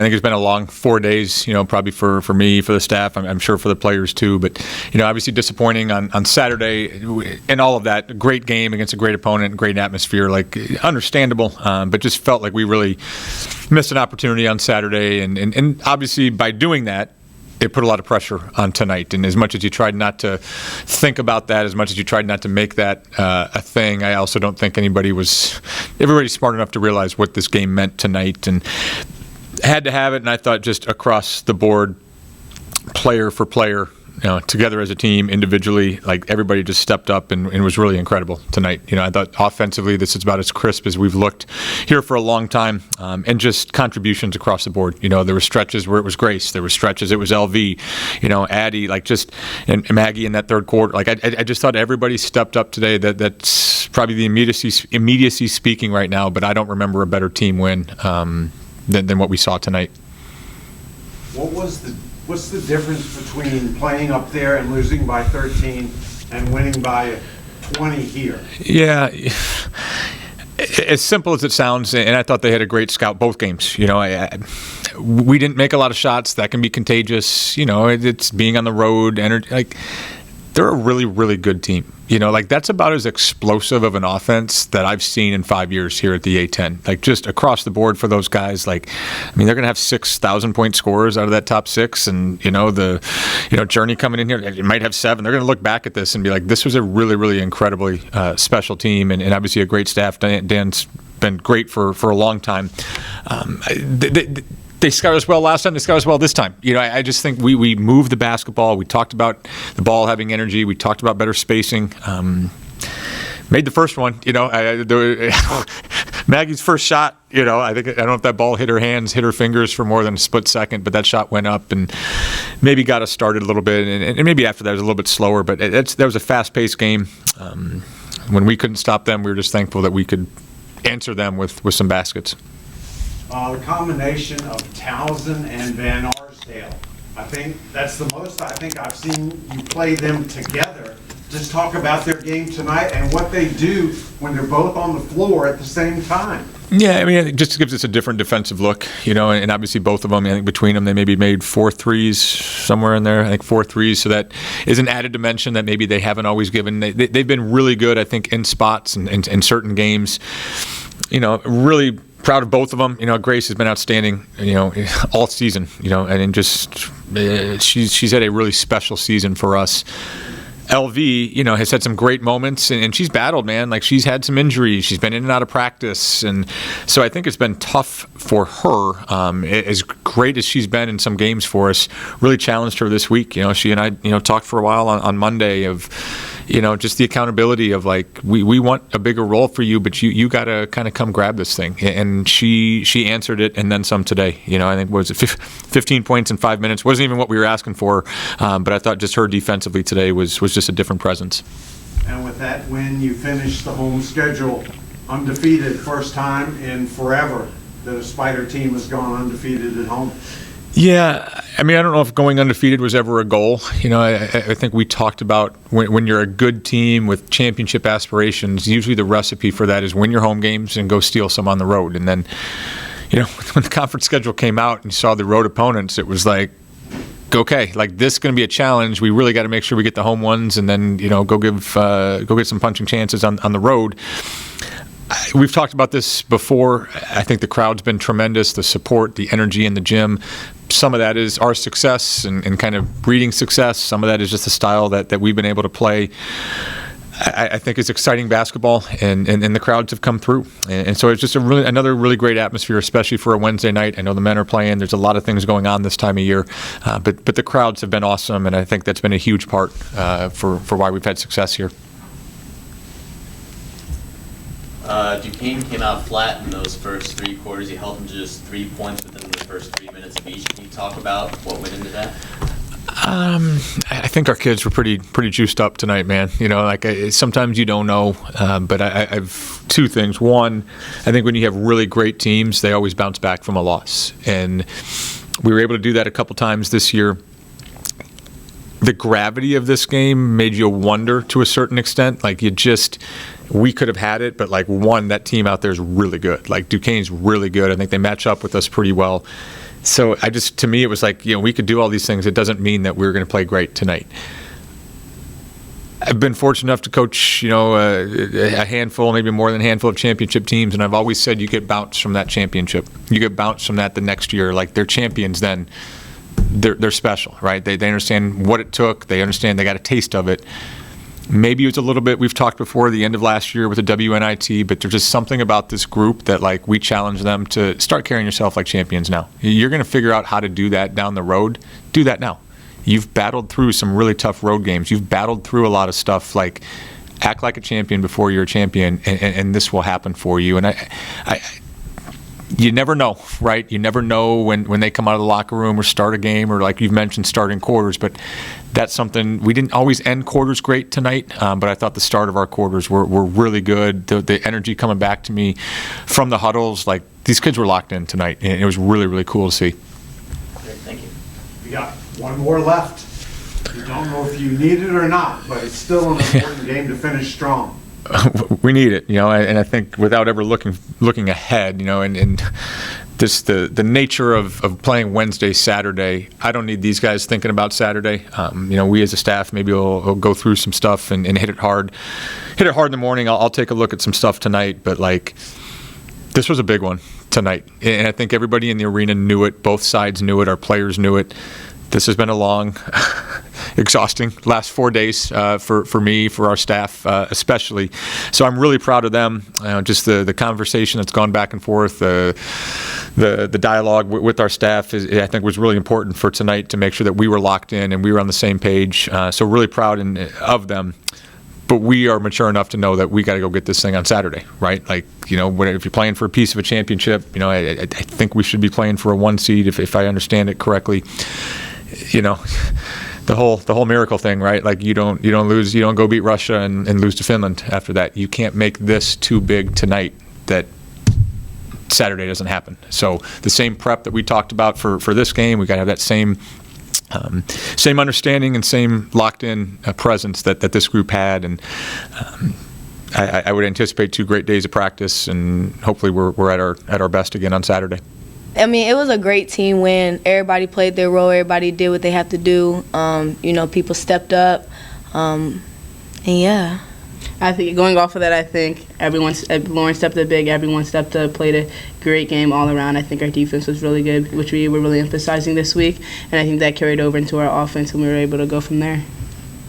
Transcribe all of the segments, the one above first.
I think it's been a long 4 days, probably for me, for the staff, I'm sure for the players too. But, obviously disappointing on Saturday and all of that. Great game against a great opponent, great atmosphere, understandable, but just felt like we really missed an opportunity on Saturday. And obviously by doing that, it put a lot of pressure on tonight. And as much as you tried not to think about that, as much as you tried not to make that a thing, I also don't think everybody's smart enough to realize what this game meant tonight. And had to have it, and I thought just across the board, player for player, together as a team, individually, everybody just stepped up and was really incredible tonight. I thought offensively this is about as crisp as we've looked here for a long time, and just contributions across the board. There were stretches where it was Grace, there were stretches it was LV, Addie, and Maggie in that third quarter. I just thought everybody stepped up today. That's probably the immediacy speaking right now, but I don't remember a better team win than what we saw tonight. What's the difference between playing up there and losing by 13 and winning by 20 here? Yeah, as simple as it sounds, and I thought they had a great scout both games. We didn't make a lot of shots. That can be contagious. It's being on the road. They're a really, really good team. That's about as explosive of an offense that I've seen in 5 years here at the A10. Just across the board for those guys. They're going to have 6,000-point scorers out of that top six, and Journey coming in here, it might have 7. They're going to look back at this and be like, this was a really, really incredibly special team, and obviously a great staff. Dan's been great for a long time. They scouted us well last time. They scouted us well this time. I just think we moved the basketball. We talked about the ball having energy. We talked about better spacing. Made the first one. Maggie's first shot. I don't know if that ball hit her hands, hit her fingers for more than a split second, but that shot went up and maybe got us started a little bit. And maybe after that it was a little bit slower. But that was a fast-paced game. When we couldn't stop them, we were just thankful that we could answer them with some baskets. The combination of Towson and Van Arsdale, I think that's the most I've seen you play them together. Just talk about their game tonight and what they do when they're both on the floor at the same time. Yeah, it just gives us a different defensive look, and obviously both of them, I think between them they maybe made 4 threes somewhere in there, 4 threes, so that is an added dimension that maybe they haven't always given. They've been really good, I think, in spots and in certain games, really proud of both of them. Grace has been outstanding, all season, and just she's had a really special season for us. LV, has had some great moments, and she's battled, man. She's had some injuries. She's been in and out of practice, and so I think it's been tough for her. As great as she's been in some games for us, really challenged her this week. She and I, talked for a while on Monday of, just the accountability of we want a bigger role for you, but you got to kind of come grab this thing. And she answered it and then some today. I think was it 15 points in 5 minutes. Wasn't even what we were asking for, but I thought just her defensively today was just a different presence. And with that win, you finished the home schedule undefeated, first time in forever that a Spider team has gone undefeated at home. Yeah, I don't know if going undefeated was ever a goal. I think we talked about when you're a good team with championship aspirations, usually the recipe for that is win your home games and go steal some on the road. And then, when the conference schedule came out and you saw the road opponents, it was okay, this is going to be a challenge. We really got to make sure we get the home ones and then, go get some punching chances on the road. We've talked about this before. I think the crowd's been tremendous, the support, the energy in the gym. Some of that is our success and kind of breeding success. Some of that is just the style that we've been able to play. I think it's exciting basketball, and the crowds have come through. And so it's just another really great atmosphere, especially for a Wednesday night. I know the men are playing. There's a lot of things going on this time of year. But the crowds have been awesome, and I think that's been a huge part for why we've had success here. Duquesne came out flat in those first 3 quarters. You held them to just 3 points within the first 3 minutes of each. Can you talk about what went into that? I think our kids were pretty juiced up tonight, man. Sometimes you don't know, but I've 2 things. One, I think when you have really great teams, they always bounce back from a loss, and we were able to do that a couple times this year. The gravity of this game made you wonder to a certain extent. We could have had it, but that team out there is really good. Duquesne's really good. I think they match up with us pretty well. So to me, it was like, we could do all these things. It doesn't mean that we're going to play great tonight. I've been fortunate enough to coach, a handful, maybe more than a handful of championship teams, and I've always said you get bounced from that championship. You get bounced from that the next year. Like, they're champions then. They're special, right? They understand what it took. They understand they got a taste of it. Maybe it was a little bit, we've talked before, the end of last year with the WNIT, but there's just something about this group that, like, we challenge them to start carrying yourself like champions now. You're going to figure out how to do that down the road. Do that now. You've battled through some really tough road games. You've battled through a lot of stuff. Like, act like a champion before you're a champion, and this will happen for you. And you never know, right? You never know when they come out of the locker room or start a game, or, like you've mentioned, starting quarters. But that's something, we didn't always end quarters great tonight, but I thought the start of our quarters were really good. The energy coming back to me from the huddles, like, these kids were locked in tonight, and it was really, really cool to see. Great, thank you. We got one more left. You don't know if you need it or not, but it's still an important game to finish strong. We need it, and I think without ever looking ahead, and this the nature of playing Wednesday, Saturday, I don't need these guys thinking about Saturday. We as a staff maybe will go through some stuff and hit it hard in the morning. I'll take a look at some stuff tonight, but, like, this was a big one tonight, and I think everybody in the arena knew it. Both sides knew it. Our players knew it. This has been a long, exhausting last 4 days for me, for our staff especially. So I'm really proud of them. Just the conversation that's gone back and forth, the dialogue with our staff I think was really important for tonight, to make sure that we were locked in and we were on the same page. So really proud of them. But we are mature enough to know that we got to go get this thing on Saturday, right? Like, if you're playing for a piece of a championship, I think we should be playing for a 1 seed if I understand it correctly. The whole miracle thing, right? Like, you don't go beat Russia and lose to Finland after that. You can't make this too big tonight that Saturday doesn't happen. So the same prep that we talked about for this game, we got to have that same understanding and same locked-in presence that this group had, and I would anticipate 2 great days of practice, and hopefully we're at our best again on Saturday. I mean, it was a great team win. Everybody played their role. Everybody did what they have to do. People stepped up, and yeah. I think going off of that, I think Lauren stepped up big. Everyone stepped up, played a great game all around. I think our defense was really good, which we were really emphasizing this week, and I think that carried over into our offense, and we were able to go from there.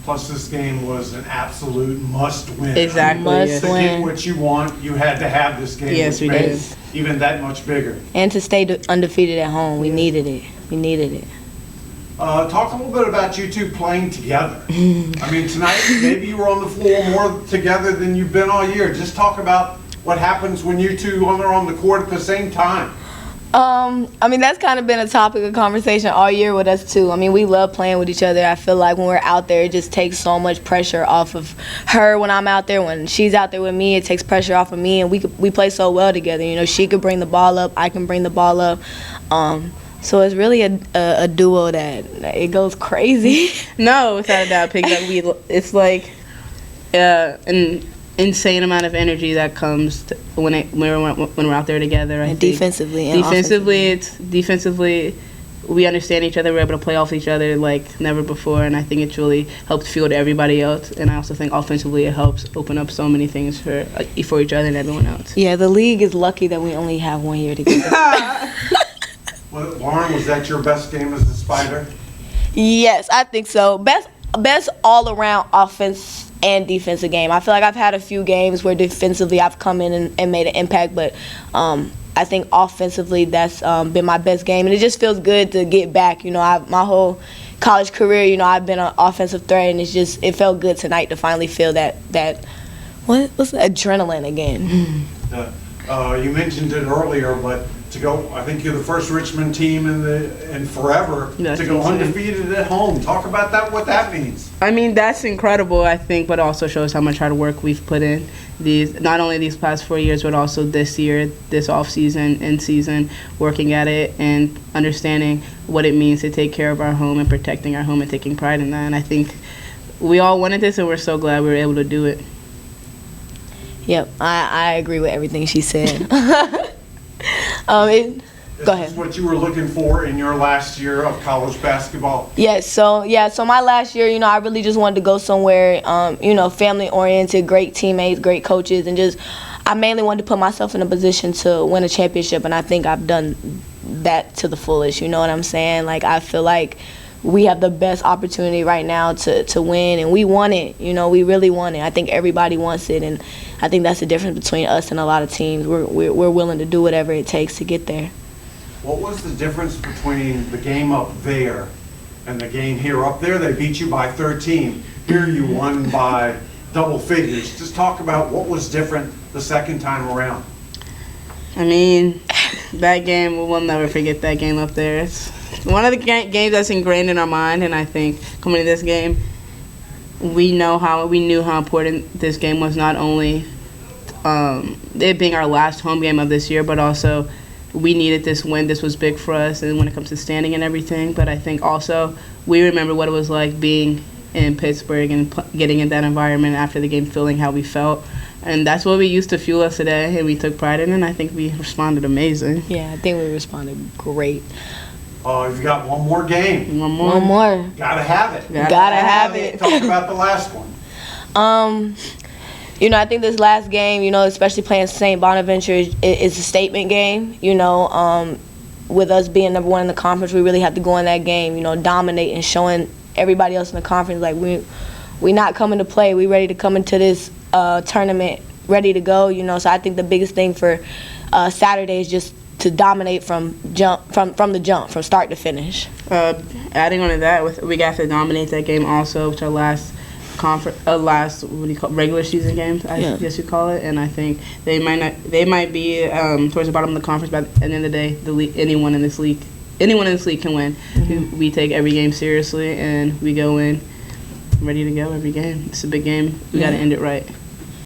Plus, this game was an absolute must-win. Exactly. Must To win. get what you want, you had to have this game. Yes, which we made did. it even that much bigger. And to stay undefeated at home, we needed it. Talk a little bit about you two playing together. I mean, tonight, maybe you were on the floor more together than you've been all year. Just talk about what happens when you two are on the court at the same time. That's kind of been a topic of conversation all year with us too. I mean, we love playing with each other. I feel like when we're out there, it just takes so much pressure off of her when I'm out there. When she's out there with me, it takes pressure off of me, and we play so well together. She could bring the ball up, I can bring the ball up. So it's really a duo that it goes crazy. No, without a doubt, it's like an insane amount of energy that comes when we're out there together. I And think defensively and defensively, we understand each other. We're able to play off each other like never before, and I think it's really helped fuel to everybody else. And I also think offensively, it helps open up so many things for each other and everyone else. Yeah, the league is lucky that we only have 1 year together. Well, Lauren, was that your best game as the Spider? Yes, I think so. Best all-around offense and defensive game. I feel like I've had a few games where defensively I've come in and made an impact, but I think offensively that's been my best game, and it just feels good to get back. My whole college career, I've been an offensive threat, and it felt good tonight to finally feel that what's the adrenaline again. You mentioned it earlier, but to go, I think you're the first Richmond team in forever to go undefeated at home. Talk about that, what that means. I mean, that's incredible, I think, but it also shows how much hard work we've put in not only these past 4 years, but also this year, this off-season, in-season, working at it and understanding what it means to take care of our home and protecting our home and taking pride in that. And I think we all wanted this, and we're so glad we were able to do it. Yep, I agree with everything she said. Is Go this ahead. what you were looking for in your last year of college basketball? Yes, so my last year, I really just wanted to go somewhere, family oriented, great teammates, great coaches, and just I mainly wanted to put myself in a position to win a championship, and I think I've done that to the fullest. You know what I'm saying? Like, I feel like we have the best opportunity right now to win, and we want it. We really want it. I think everybody wants it, and I think that's the difference between us and a lot of teams. We're willing to do whatever it takes to get there. What was the difference between the game up there and the game here? Up there, they beat you by 13. Here, you won by double figures. Just talk about what was different the second time around. I mean, that game, we'll never forget that game up there. It's one of the games that's ingrained in our mind, and I think coming to this game, we knew how important this game was, not only it being our last home game of this year, but also we needed this win. This was big for us, and when it comes to standing and everything. But I think also we remember what it was like being in Pittsburgh and getting in that environment after the game, feeling how we felt. And that's what we used to fuel us today, and we took pride in it, and I think we responded amazing. Yeah, I think we responded great. You've got one more game. One more. One more. Gotta have it. Gotta have it. Talk about the last one. I think this last game, especially playing St. Bonaventure, is a statement game. With us being number one in the conference, we really have to go in that game, dominate and showing everybody else in the conference like we not coming to play. We ready to come into this tournament ready to go. So I think the biggest thing for Saturday is just to dominate from the jump, from start to finish. Adding on to that, we got to dominate that game also, which our last regular season games, I guess you call it. And I think they might be towards the bottom of the conference, but at the end of the day, anyone in this league can win. Mm-hmm. We take every game seriously, and we go in ready to go every game. It's a big game. We got to end it right.